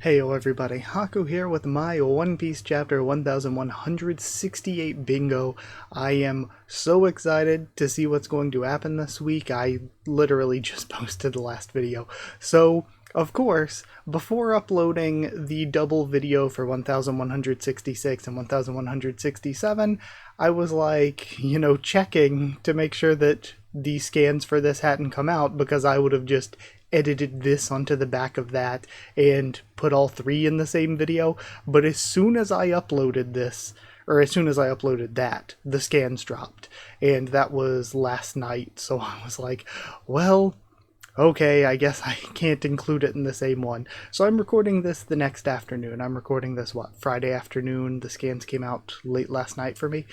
Heyo everybody, Haku here with my One Piece chapter 1168 bingo. I am so excited to see what's going to happen this week. I literally just posted the last video. So, of course, before uploading the double video for 1166 and 1167, I was like, checking to make sure that the scans for this hadn't come out, because I would have just edited this onto the back of that and put all three in the same video. But as soon as I uploaded this, or as soon as I uploaded that, the scans dropped, and that was last night. So I was like, well, okay, I guess I can't include it in the same one. So I'm recording this the next afternoon. I'm recording this, Friday afternoon. The scans came out late last night for me.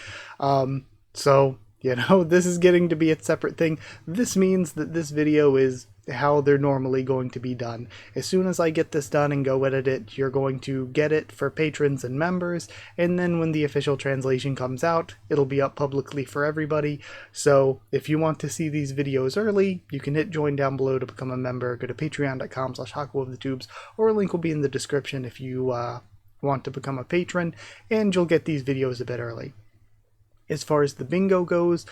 So, this is getting to be a separate thing. This means that this video is how they're normally going to be done. As soon as I get this done and go edit it, you're going to get it for patrons and members, and then when the official translation comes out, it'll be up publicly for everybody. So if you want to see these videos early, you can hit join down below to become a member. Go to patreon.com/HakuOfTheTubes, or a link will be in the description if you want to become a patron, and you'll get these videos a bit early. As far as the bingo goes,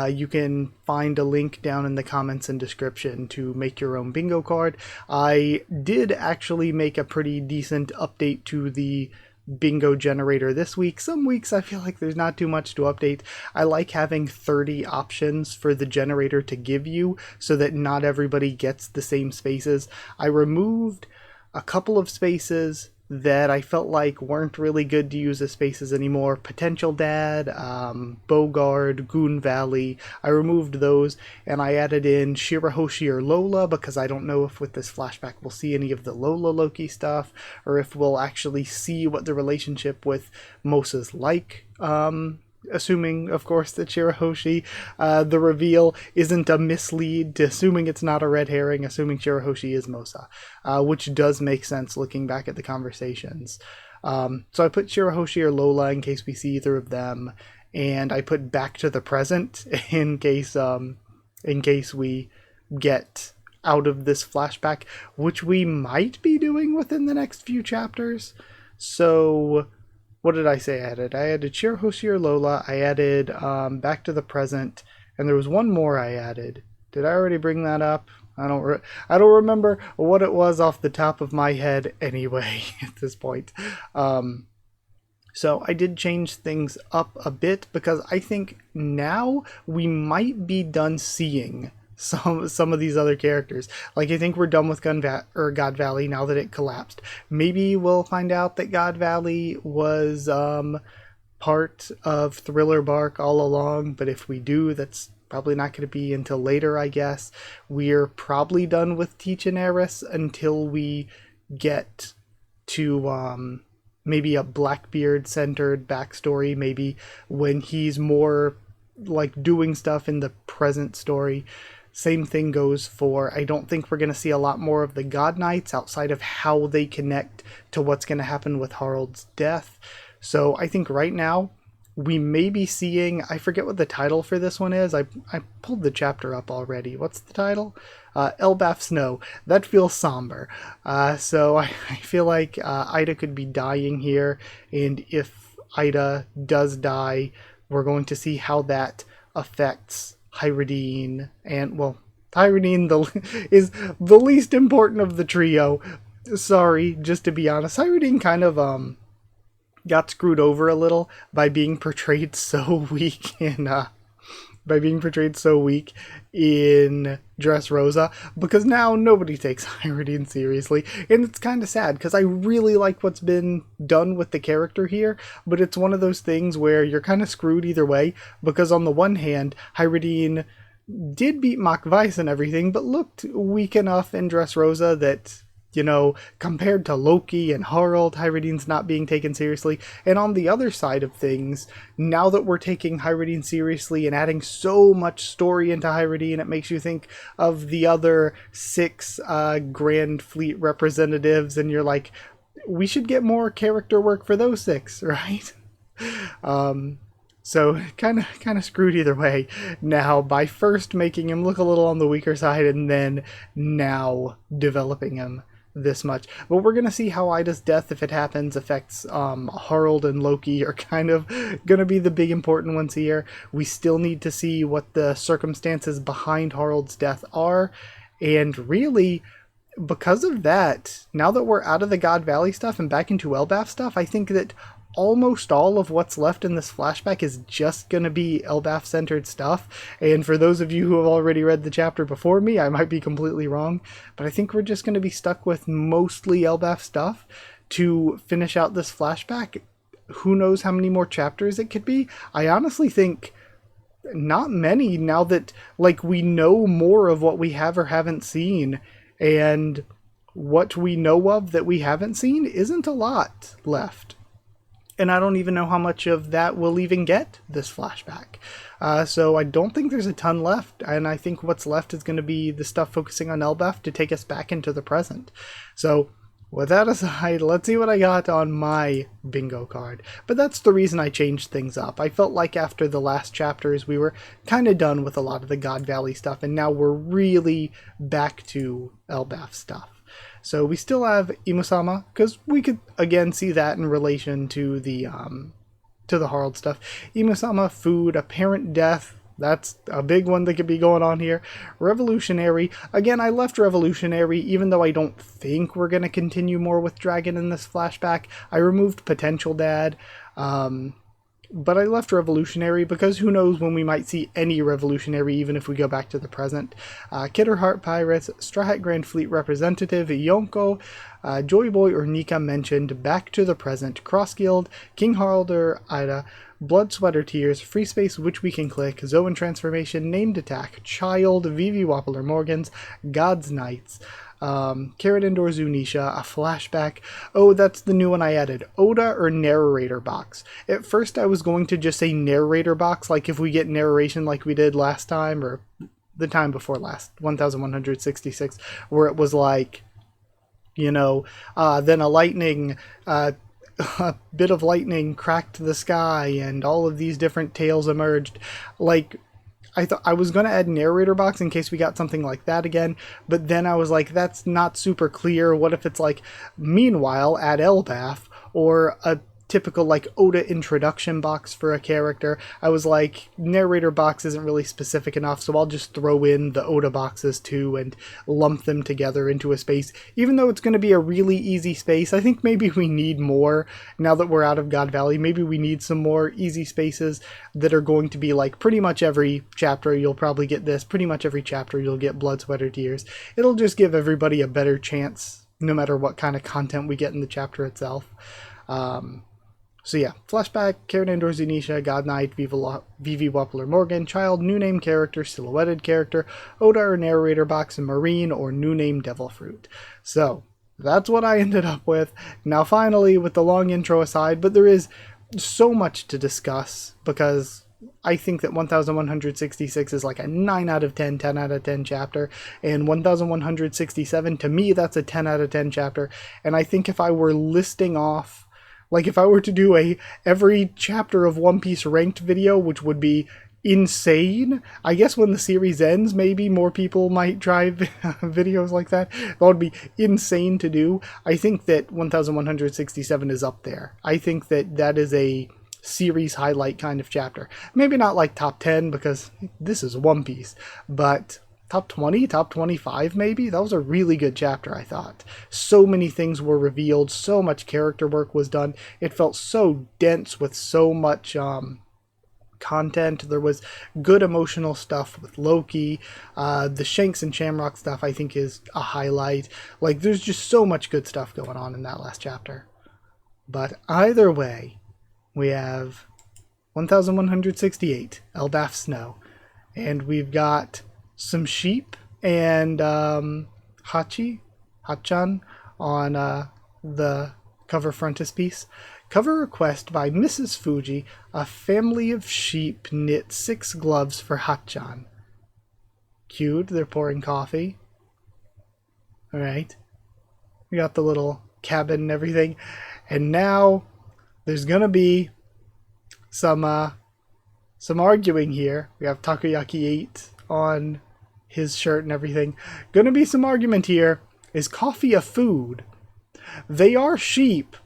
you can find a link down in the comments and description to make your own bingo card. I did actually make a pretty decent update to the bingo generator this week. Some weeks I feel like there's not too much to update. I like having 30 options for the generator to give you so that not everybody gets the same spaces. I removed a couple of spaces that I felt like weren't really good to use as spaces anymore. Potential Dad, Bogard, Goon Valley. I removed those, and I added in Shirahoshi or Lola, because I don't know if with this flashback we'll see any of the Lola Loki stuff, or if we'll actually see what the relationship with Mosa's like. Assuming, of course, that Shirahoshi, the reveal isn't a mislead, assuming it's not a red herring, assuming Shirahoshi is Mosa, which does make sense looking back at the conversations. So I put Shirahoshi or Lola in case we see either of them, and I put back to the present in case we get out of this flashback, which we might be doing within the next few chapters. So what did I say I added? I added Shirahoshi or Lola, I added back to the present, and there was one more I added. Did I already bring that up? I don't remember what it was off the top of my head anyway at this point. So I did change things up a bit, because I think now we might be done seeing some of these other characters. Like, I think we're done with God Valley now that it collapsed. Maybe we'll find out that God Valley was part of Thriller Bark all along, but if we do, that's probably not going to be until later, I guess. We're probably done with Teach and Eris until we get to maybe a Blackbeard-centered backstory, maybe when he's more like doing stuff in the present story. Same thing goes for, I don't think we're going to see a lot more of the God Knights outside of how they connect to what's going to happen with Harald's death. So I think right now we may be seeing, I forget what the title for this one is. I pulled the chapter up already. What's the title? Elbaf Snow. That feels somber. So I feel like Ida could be dying here, and if Ida does die, we're going to see how that affects Hyrule, and, well, Hyrule is the least important of the trio. Sorry, just to be honest. Hyrule kind of got screwed over a little by being portrayed so weak in Dressrosa, because now nobody takes Hyrule seriously, and it's kind of sad, because I really like what's been done with the character here, but it's one of those things where you're kind of screwed either way, because on the one hand, Hyrule did beat Mach Weiss and everything, but looked weak enough in Dressrosa that, compared to Loki and Harald, Hyrule's not being taken seriously. And on the other side of things, now that we're taking Hyrule seriously and adding so much story into Hyrule, it makes you think of the other 6 Grand Fleet representatives, and you're like, we should get more character work for those 6, right? So kind of screwed either way now, by first making him look a little on the weaker side and then now developing him this much. But we're going to see how Ida's death, if it happens, affects Harald and Loki are kind of going to be the big important ones here. We still need to see what the circumstances behind Harald's death are. And really, because of that, now that we're out of the God Valley stuff and back into Elbaf stuff, I think that almost all of what's left in this flashback is just going to be Elbaf-centered stuff. And for those of you who have already read the chapter before me, I might be completely wrong, but I think we're just going to be stuck with mostly Elbaf stuff to finish out this flashback. Who knows how many more chapters it could be? I honestly think not many, now that like we know more of what we have or haven't seen, and what we know of that we haven't seen isn't a lot left. And I don't even know how much of that we'll even get this flashback. So I don't think there's a ton left, and I think what's left is going to be the stuff focusing on Elbaf to take us back into the present. So with that aside, let's see what I got on my bingo card. But that's the reason I changed things up. I felt like after the last chapters we were kind of done with a lot of the God Valley stuff, and now we're really back to Elbaf stuff. So we still have Imusama, because we could again see that in relation to the Harald stuff. Imusama, food, apparent death, that's a big one that could be going on here. Revolutionary, again, I left Revolutionary, even though I don't think we're going to continue more with Dragon in this flashback. I removed Potential Dad, but I left Revolutionary because who knows when we might see any Revolutionary, even if we go back to the present. Kidder Heart Pirates, Straw Hat Grand Fleet Representative, Yonko, Joy Boy or Nika mentioned, Back to the Present, Cross Guild, King Harald or Ida, Blood, Sweat or Tears, Free Space Which We Can Click, Zoan Transformation, Named Attack, Child, Vivi Wappler Morgans, God's Knights, Carradine or Zunisha, a flashback. Oh, that's the new one I added. Oda or narrator box. At first I was going to just say narrator box, like if we get narration like we did last time, or the time before last, 1166, where it was like, you know, then a lightning, a bit of lightning cracked the sky and all of these different tales emerged. Like, I thought I was going to add narrator box in case we got something like that again, but then I was like, that's not super clear. What if it's like, meanwhile, add Elbaf, or a typical like Oda introduction box for a character? I was like, narrator box isn't really specific enough, so I'll just throw in the Oda boxes too and lump them together into a space. Even though it's going to be a really easy space, I think maybe we need more now that we're out of God Valley. Maybe we need some more easy spaces that are going to be like pretty much every chapter you'll probably get this, pretty much every chapter you'll get Blood, Sweat or Tears. It'll just give everybody a better chance no matter what kind of content we get in the chapter itself. So yeah, flashback, Carradine or Zunisha, God Knight, Vivi Wappler Morgan, Child, new name character, silhouetted character, Oda or narrator box, Marine or new name Devil Fruit. So that's what I ended up with. Now finally, with the long intro aside, but there is so much to discuss because I think that 1166 is like a 9 out of 10, 10 out of 10 chapter, and 1167, to me, that's a 10 out of 10 chapter. And I think if I were listing off, like if I were to do every chapter of One Piece ranked video, which would be insane, I guess when the series ends, maybe more people might try videos like that. That would be insane to do. I think that 1167 is up there. I think that that is a series highlight kind of chapter. Maybe not like top 10 because this is One Piece, but top 20, top 25 maybe? That was a really good chapter, I thought. So many things were revealed, so much character work was done. It felt so dense with so much content. There was good emotional stuff with Loki. The Shanks and Shamrock stuff I think is a highlight. Like, there's just so much good stuff going on in that last chapter. But either way, we have 1168, Elbaf Snow. And we've got some sheep and Hachan on the cover frontispiece. Cover request by Mrs. Fuji, a family of sheep knit 6 gloves for Hachan. Cute, they're pouring coffee. Alright. We got the little cabin and everything. And now there's gonna be some arguing here. We have Takoyaki 8 on his shirt and everything. Gonna be some argument here. Is coffee a food? They are sheep.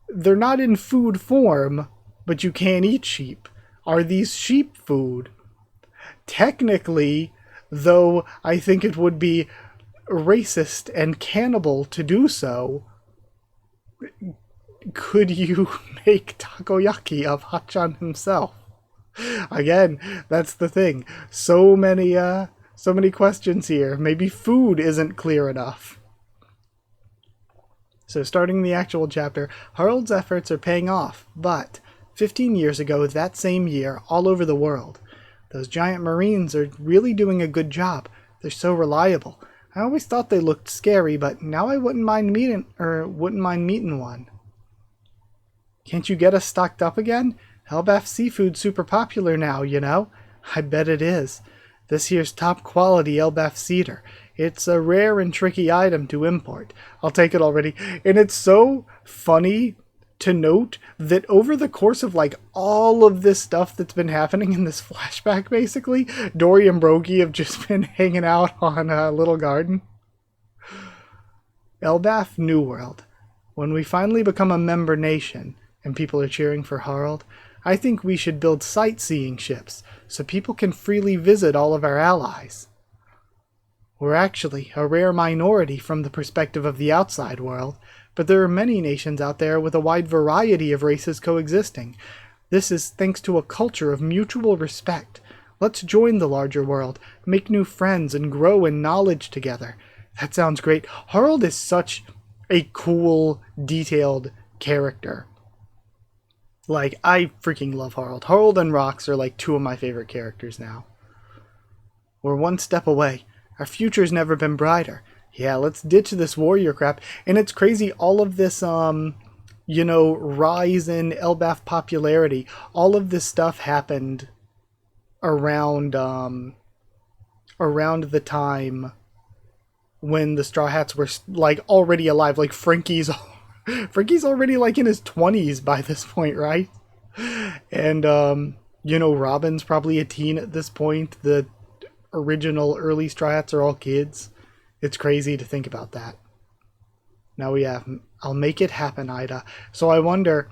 They're not in food form, but you can eat sheep. Are these sheep food? Technically, though I think it would be racist and cannibal to do so, could you make takoyaki of Hachan himself? Again, that's the thing. So many questions here. Maybe food isn't clear enough. So starting the actual chapter, Harald's efforts are paying off, but 15 years ago, that same year, all over the world, those giant marines are really doing a good job. They're so reliable. I always thought they looked scary, but now I wouldn't mind meeting one. Can't you get us stocked up again? Elbaf seafood's super popular now, you know? I bet it is. This here's top quality Elbaf cedar. It's a rare and tricky item to import. I'll take it already. And it's so funny to note that over the course of like all of this stuff that's been happening in this flashback, basically, Dory and Brogy have just been hanging out on a little garden. Elbaf New World. When we finally become a member nation and people are cheering for Harald, I think we should build sightseeing ships so people can freely visit all of our allies. We're actually a rare minority from the perspective of the outside world, but there are many nations out there with a wide variety of races coexisting. This is thanks to a culture of mutual respect. Let's join the larger world, make new friends, and grow in knowledge together. That sounds great. Harald is such a cool, detailed character. Like, I freaking love Harald. Harald and Rox are like two of my favorite characters now. We're one step away. Our future's never been brighter. Yeah, let's ditch this warrior crap. And it's crazy, all of this, rise in Elbaf popularity. All of this stuff happened around the time when the Straw Hats were, like, already alive. Like, Frankie's already, like, in his 20s by this point, right? And, Robin's probably a teen at this point. The original early Straw Hats are all kids. It's crazy to think about that. Now we have, I'll make it happen, Ida. So I wonder,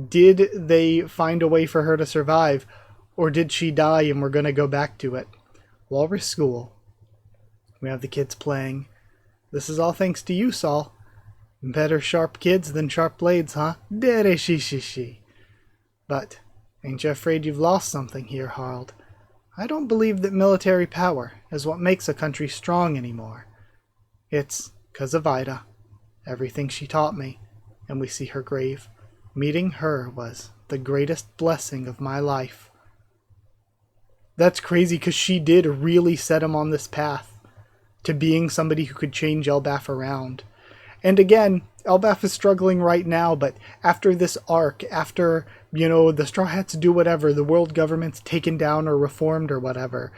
did they find a way for her to survive? Or did she die and we're going to go back to it? Walrus School. We have the kids playing. This is all thanks to you, Saul. Better sharp kids than sharp blades, huh? Dere shi shi shi. But, ain't you afraid you've lost something here, Harald? I don't believe that military power is what makes a country strong anymore. It's 'cause of Ida. Everything she taught me, and we see her grave. Meeting her was the greatest blessing of my life. That's crazy, 'cause she did really set him on this path to being somebody who could change Elbaf around. And again, Elbaf is struggling right now, but after this arc, after, the Straw Hats do whatever, the world government's taken down or reformed or whatever,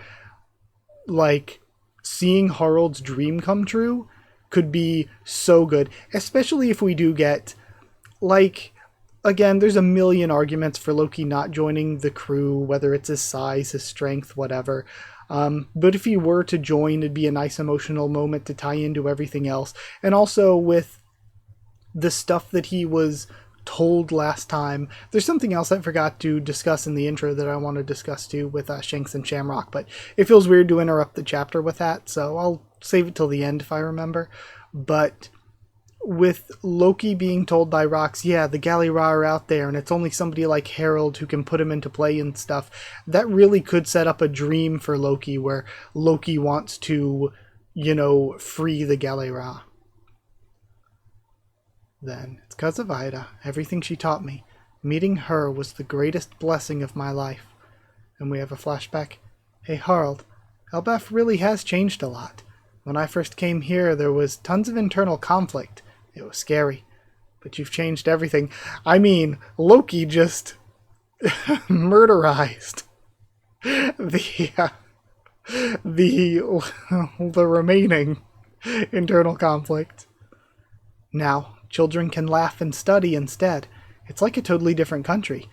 like, seeing Harald's dream come true could be so good. Especially if we do get, like, again, there's a million arguments for Loki not joining the crew, whether it's his size, his strength, whatever. But if he were to join, it'd be a nice emotional moment to tie into everything else. And also with the stuff that he was told last time, there's something else I forgot to discuss in the intro that I want to discuss too with Shanks and Shamrock, but it feels weird to interrupt the chapter with that, so I'll save it till the end if I remember. But with Loki being told by Rox, yeah, the Galera are out there, and it's only somebody like Harald who can put him into play and stuff, that really could set up a dream for Loki, where Loki wants to, free the Galera. Then, it's 'cause of Ida, everything she taught me. Meeting her was the greatest blessing of my life. And we have a flashback. Hey Harald, Elbaf really has changed a lot. When I first came here, there was tons of internal conflict. It was scary. But you've changed everything. I mean, Loki just murderized the remaining internal conflict. Now, children can laugh and study instead. It's like a totally different country.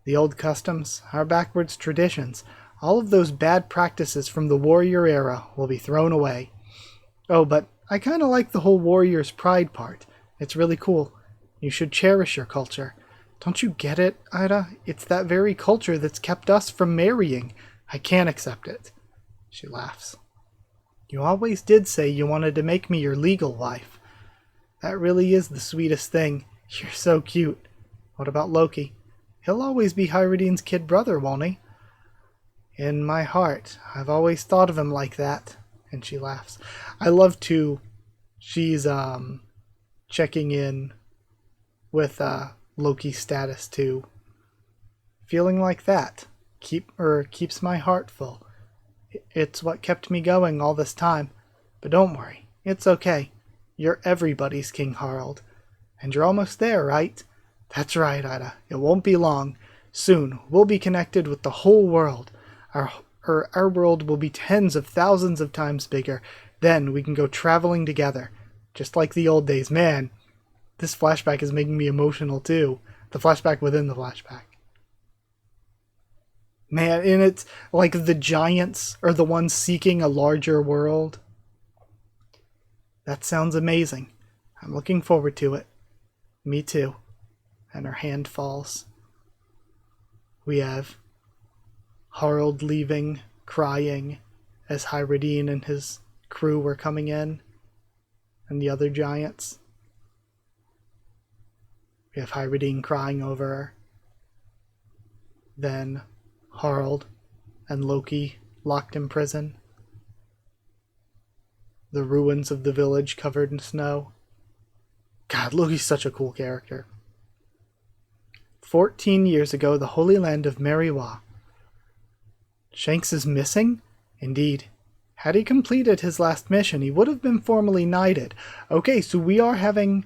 The old customs, our backwards traditions, all of those bad practices from the warrior era will be thrown away. Oh, but I kind of like the whole warrior's pride part. It's really cool. You should cherish your culture. Don't you get it, Ida? It's that very culture that's kept us from marrying. I can't accept it. She laughs. You always did say you wanted to make me your legal wife. That really is the sweetest thing. You're so cute. What about Loki? He'll always be Hyradine's kid brother, won't he? In my heart, I've always thought of him like that. And she laughs. I love to. She's checking in with Loki's status too. Feeling like that keeps my heart full. It's what kept me going all this time. But don't worry, it's okay. You're everybody's King Harald. And you're almost there, right? That's right, Ida. It won't be long. Soon, we'll be connected with the whole world. Our world will be tens of thousands of times bigger. Then we can go traveling together. Just like the old days. Man, this flashback is making me emotional too. The flashback within the flashback. Man, and it's like the giants are the ones seeking a larger world. That sounds amazing. I'm looking forward to it. Me too. And her hand falls. We have Harald leaving, crying, as Hyradine and his crew were coming in, and the other giants. We have Hyradine crying over her. Then Harald and Loki locked in prison. The ruins of the village covered in snow. God, Loki's such a cool character. 14 years ago, the Holy Land of Meriwa. Shanks is missing? Indeed. Had he completed his last mission, he would have been formally knighted. Okay, so we are having,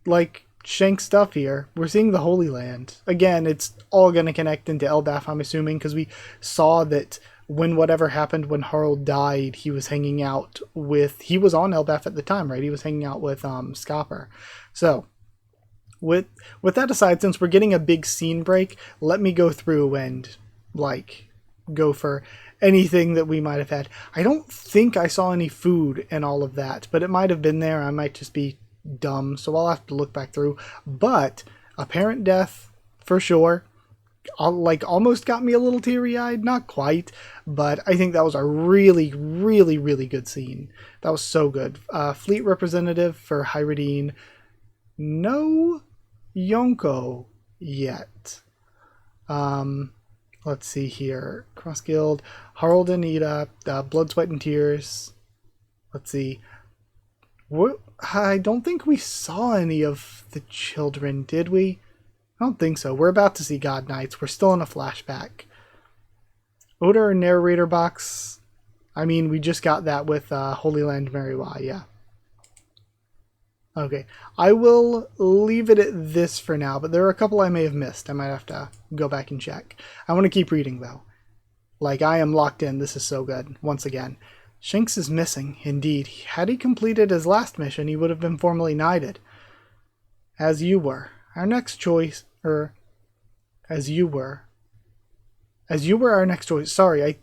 like, Shanks stuff here. We're seeing the Holy Land. Again, it's all going to connect into Elbaf, I'm assuming, because we saw that when whatever happened when Harald died, he was hanging out with... He was on Elbaf at the time, right? He was hanging out with Skopper. So, with that aside, since we're getting a big scene break, let me go through and, like, go for anything that we might have had. I don't think I saw any food and all of that, but it might have been there. I might just be dumb, so I'll have to look back through. But apparent death for sure. Almost got me a little teary-eyed. Not quite, but I think that was a really, really, really good scene. That was so good. Fleet representative for Hyradine. No Yonko yet. Let's see here. Cross Guild, Harald and Ida, Blood, Sweat, and Tears. Let's see. I don't think we saw any of the children, did we? I don't think so. We're about to see God Knights. We're still in a flashback. Odor narrator box. I mean, we just got that with Holy Land Meriwa, yeah. Okay, I will leave it at this for now, but there are a couple I may have missed. I might have to go back and check. I want to keep reading, though. Like, I am locked in. This is so good. Once again. Shanks is missing, indeed. Had he completed his last mission, he would have been formally knighted. As you were. Our next choice, as you were our next choice. Sorry,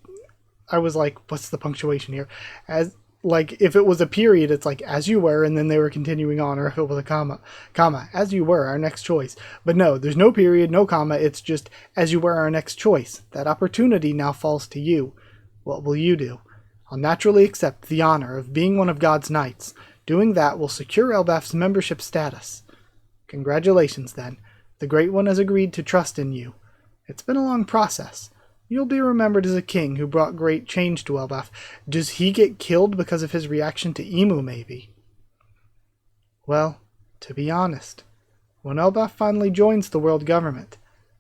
I was like, what's the punctuation here? As, like, if it was a period, it's like, as you were, and then they were continuing on, or if it was a comma, as you were, our next choice. But no, there's no period, no comma, it's just, as you were, our next choice. That opportunity now falls to you. What will you do? I'll naturally accept the honor of being one of God's knights. Doing that will secure Elbaf's membership status. Congratulations, then. The Great One has agreed to trust in you. It's been a long process. You'll be remembered as a king who brought great change to Elbaf. Does he get killed because of his reaction to Emu, maybe? Well, to be honest, when Elbaf finally joins the world government,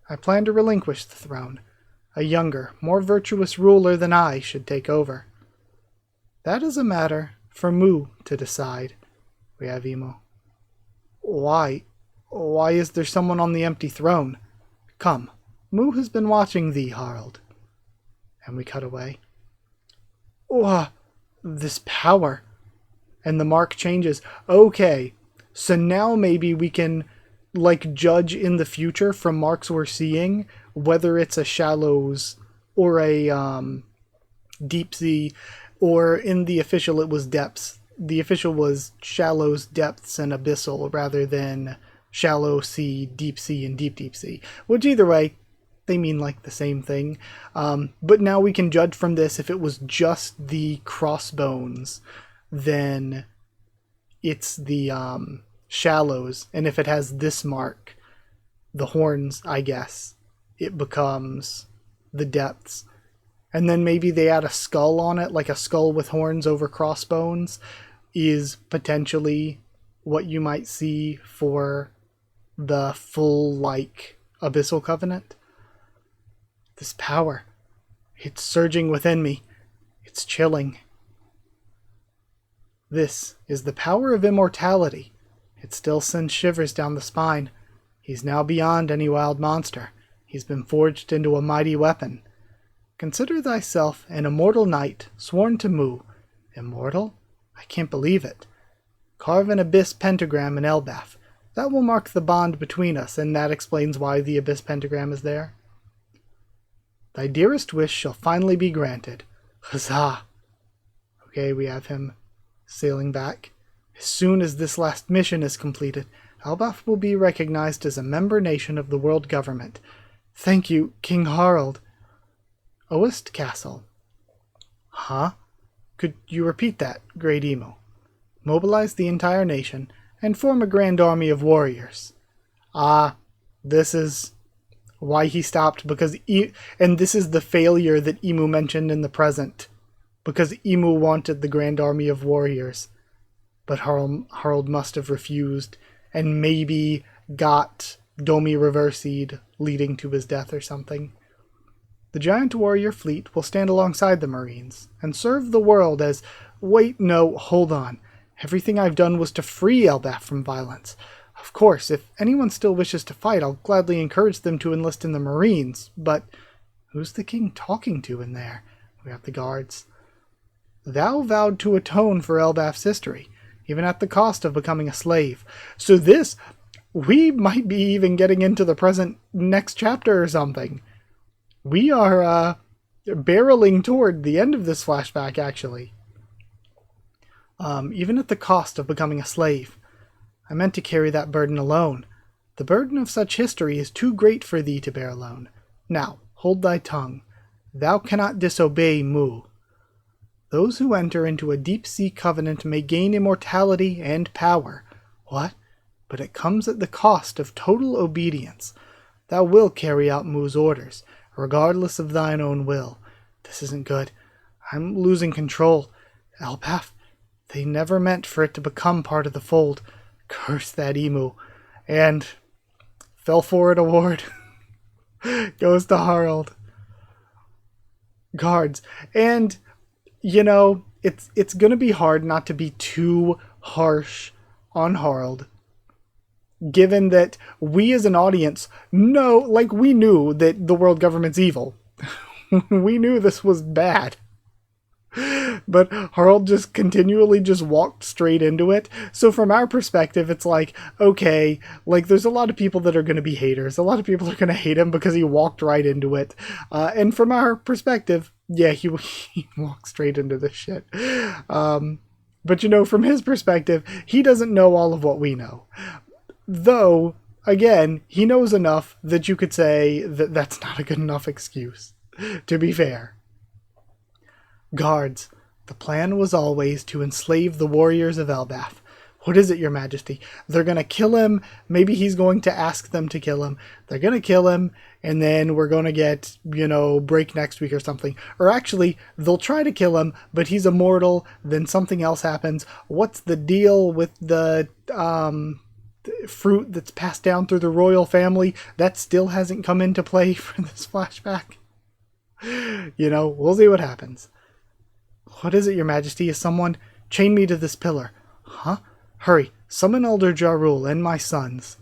I plan to relinquish the throne. A younger, more virtuous ruler than I should take over. That is a matter for Mu to decide. We have Emu. Why? Why is there someone on the empty throne? Come, Mu has been watching thee, Harald. And we cut away. This power. And the mark changes. Okay, so now maybe we can, like, judge in the future from marks we're seeing, whether it's a shallows or a deep sea, or in the official it was depths. the official was shallows, depths, and abyssal rather than shallow sea, and deep sea. Which either way, they mean like the same thing. But now we can judge from this if it was just the crossbones, then it's the shallows. And if it has this mark, the horns, I guess, it becomes the depths. And then maybe they add a skull on it, like a skull with horns over crossbones is potentially what you might see for the full, like, Abyssal Covenant. This power, it's surging within me. It's chilling. This is the power of immortality. It still sends shivers down the spine. He's now beyond any wild monster. He's been forged into a mighty weapon. Consider thyself an immortal knight, sworn to Mu. Immortal? I can't believe it. Carve an abyss pentagram in Elbaf. That will mark the bond between us, and that explains why the abyss pentagram is there. Thy dearest wish shall finally be granted. Huzzah! Okay, we have him sailing back. As soon as this last mission is completed, Elbaf will be recognized as a member nation of the world government. Thank you, King Harald. Oest Castle. Huh? Could you repeat that, Great Emu? Mobilize the entire nation and form a grand army of warriors. This is why he stopped, because and this is the failure that Emu mentioned in the present, because Emu wanted the grand army of warriors, but Harald must have refused and maybe got Domi reversied, leading to his death or something. The giant warrior fleet will stand alongside the Marines and serve the world as... Wait, no, hold on. Everything I've done was to free Elbaf from violence. Of course, if anyone still wishes to fight, I'll gladly encourage them to enlist in the Marines, but who's the king talking to in there? We have the guards. Thou vowed to atone for Elbaf's history, even at the cost of becoming a slave. So this, we might be even getting into the present next chapter or something. We are barreling toward the end of this flashback, actually. Even at the cost of becoming a slave. I meant to carry that burden alone. The burden of such history is too great for thee to bear alone. Now, hold thy tongue. Thou cannot disobey Mu. Those who enter into a deep-sea covenant may gain immortality and power. What? But it comes at the cost of total obedience. Thou wilt carry out Mu's orders, regardless of thine own will. This isn't good. I'm losing control. Elbaf, they never meant for it to become part of the fold. Curse that emu. And fell for it award goes to Harald. Guards. And, you know, it's going to be hard not to be too harsh on Harald, given that we as an audience know, like, we knew that the world government's evil. We knew this was bad. But Harald just continually just walked straight into it. So from our perspective, it's like, okay, like, there's a lot of people that are going to be haters. A lot of people are going to hate him because he walked right into it. And from our perspective, yeah, he walked straight into this shit. But, you know, from his perspective, he doesn't know all of what we know. Though, again, he knows enough that you could say that that's not a good enough excuse, to be fair. Guards, the plan was always to enslave the warriors of Elbaf. What is it, your majesty? They're going to kill him. Maybe he's going to ask them to kill him. They're going to kill him, and then we're going to get, you know, break next week or something. Or actually, they'll try to kill him, but he's immortal, then something else happens. What's the deal with the fruit that's passed down through the royal family? That still hasn't come into play for this flashback. You know, we'll see what happens. What is it, your majesty? Is someone... Chain me to this pillar. Huh? Hurry, summon Elder Jarul and my sons.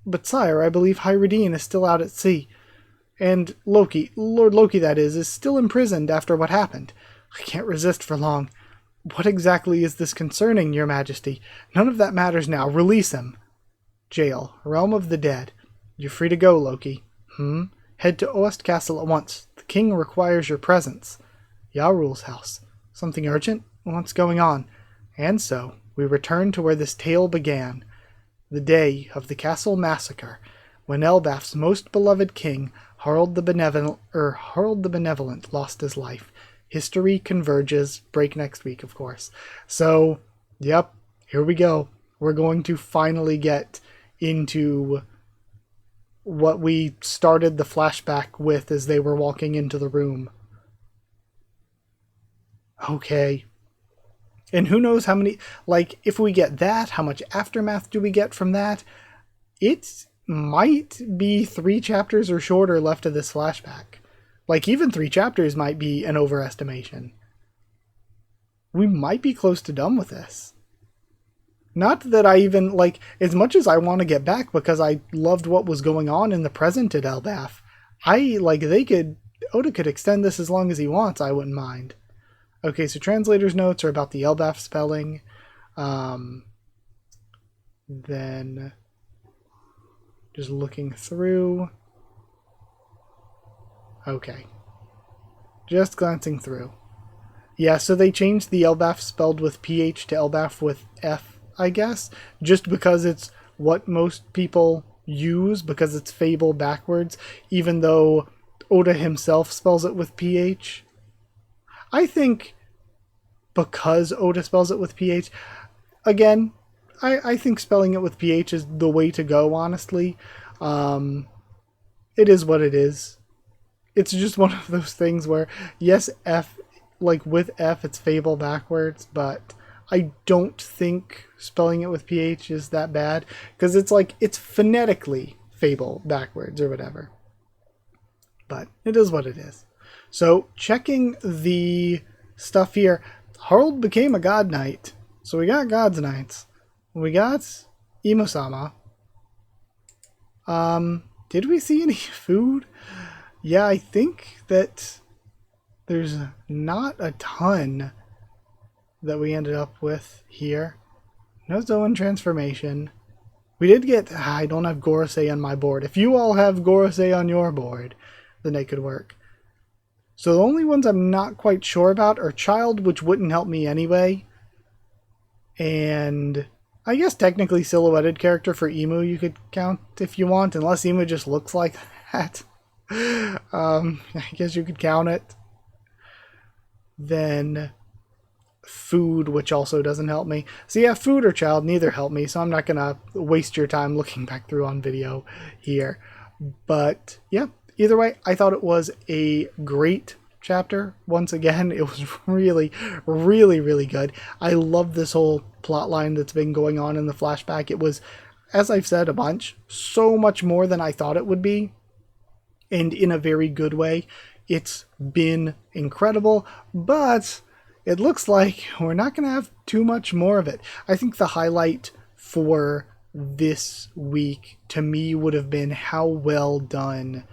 But sire, I believe Hyradine is still out at sea. And Loki, Lord Loki that is still imprisoned after what happened. I can't resist for long. What exactly is this concerning, your majesty? None of that matters now. Release him. Jail, realm of the dead. You're free to go, Loki. Head to Oest Castle at once. The king requires your presence. Jarul's house. Something urgent? What's going on? And so, we return to where this tale began, the day of the castle massacre, when Elbaf's most beloved king, Harald the Benevolent, lost his life. History converges. Break next week, of course. So, yep, here we go. We're going to finally get into what we started the flashback with as they were walking into the room. Okay. And who knows how many, like, if we get that, how much aftermath do we get from that? It might be 3 chapters or shorter left of this flashback. Like, even 3 chapters might be an overestimation. We might be close to done with this. Not that I even, like, as much as I want to get back because I loved what was going on in the present at Elbaf, Oda could extend this as long as he wants, I wouldn't mind. Okay, so translator's notes are about the Elbaf spelling. Then, just looking through. Okay. Just glancing through. Yeah, so they changed the Elbaf spelled with PH to Elbaf with F, I guess. Just because it's what most people use, because it's Fable backwards, even though Oda himself spells it with PH. I think because Oda spells it with PH, again, I think spelling it with PH is the way to go, honestly. It is what it is. It's just one of those things where, yes, F, like with F, it's Fable backwards, but I don't think spelling it with PH is that bad, because it's like, it's phonetically Fable backwards or whatever. But it is what it is. So, checking the stuff here, Harald became a God Knight. So we got God's Knights. We got Imo-sama. Did we see any food? Yeah, I think that there's not a ton that we ended up with here. No Zoan transformation. We did get... I don't have Gorosei on my board. If you all have Gorosei on your board, then it could work. So the only ones I'm not quite sure about are Child, which wouldn't help me anyway. And I guess technically silhouetted character for Emu you could count if you want, unless Emu just looks like that. I guess you could count it. Then food, which also doesn't help me. So yeah, food or child, neither help me, so I'm not going to waste your time looking back through on video here. But yeah, either way, I thought it was a great chapter. Once again, it was really, really, really good. I love this whole plot line that's been going on in the flashback. It was, as I've said a bunch, so much more than I thought it would be, and in a very good way. It's been incredible, but it looks like we're not going to have too much more of it. I think the highlight for this week to me would have been how well done,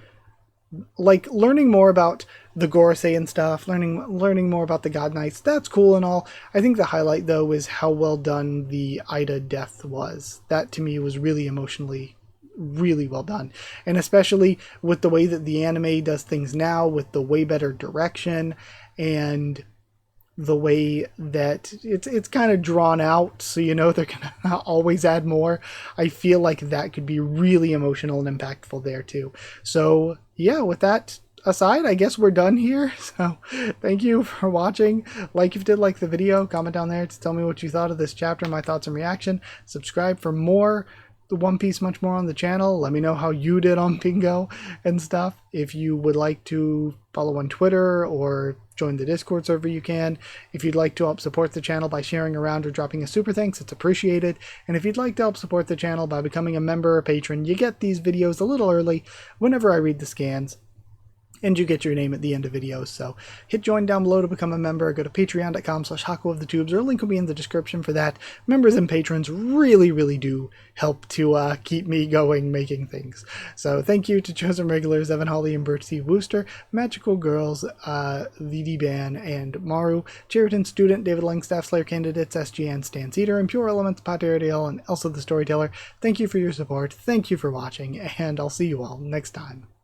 like learning more about the Gorosei and stuff, learning more about the God Knights. That's cool and all. I think the highlight though is how well done the Ida death was. That to me was really emotionally really well done, and especially with the way that the anime does things now, with the way better direction and the way that it's kind of drawn out, so you know they're gonna always add more. I feel like that could be really emotional and impactful there too. So yeah, with that aside, I guess we're done here. So thank you for watching. Like if you did like the video, comment down there to tell me what you thought of this chapter, my thoughts and reaction. Subscribe for more the One Piece much more on the channel. Let me know how you did on Bingo and stuff. If you would like to follow on Twitter or join the Discord server, you can. If you'd like to help support the channel by sharing around or dropping a super thanks, it's appreciated. And if you'd like to help support the channel by becoming a member or patron, you get these videos a little early whenever I read the scans, and you get your name at the end of videos. So hit join down below to become a member. Go to patreon.com/HakuOfTheTubes, or a link will be in the description for that. Members and patrons really, really do help to keep me going making things. So thank you to chosen regulars Evan Hawley and Bert T. Wooster, Magical Girls, VD Ban, and Maru, Cheriton Student, David Langstaff, Slayer Candidates, SGN, Stan Cedar, and Pure Elements, Potariel, and Elsa the Storyteller. Thank you for your support. Thank you for watching, and I'll see you all next time.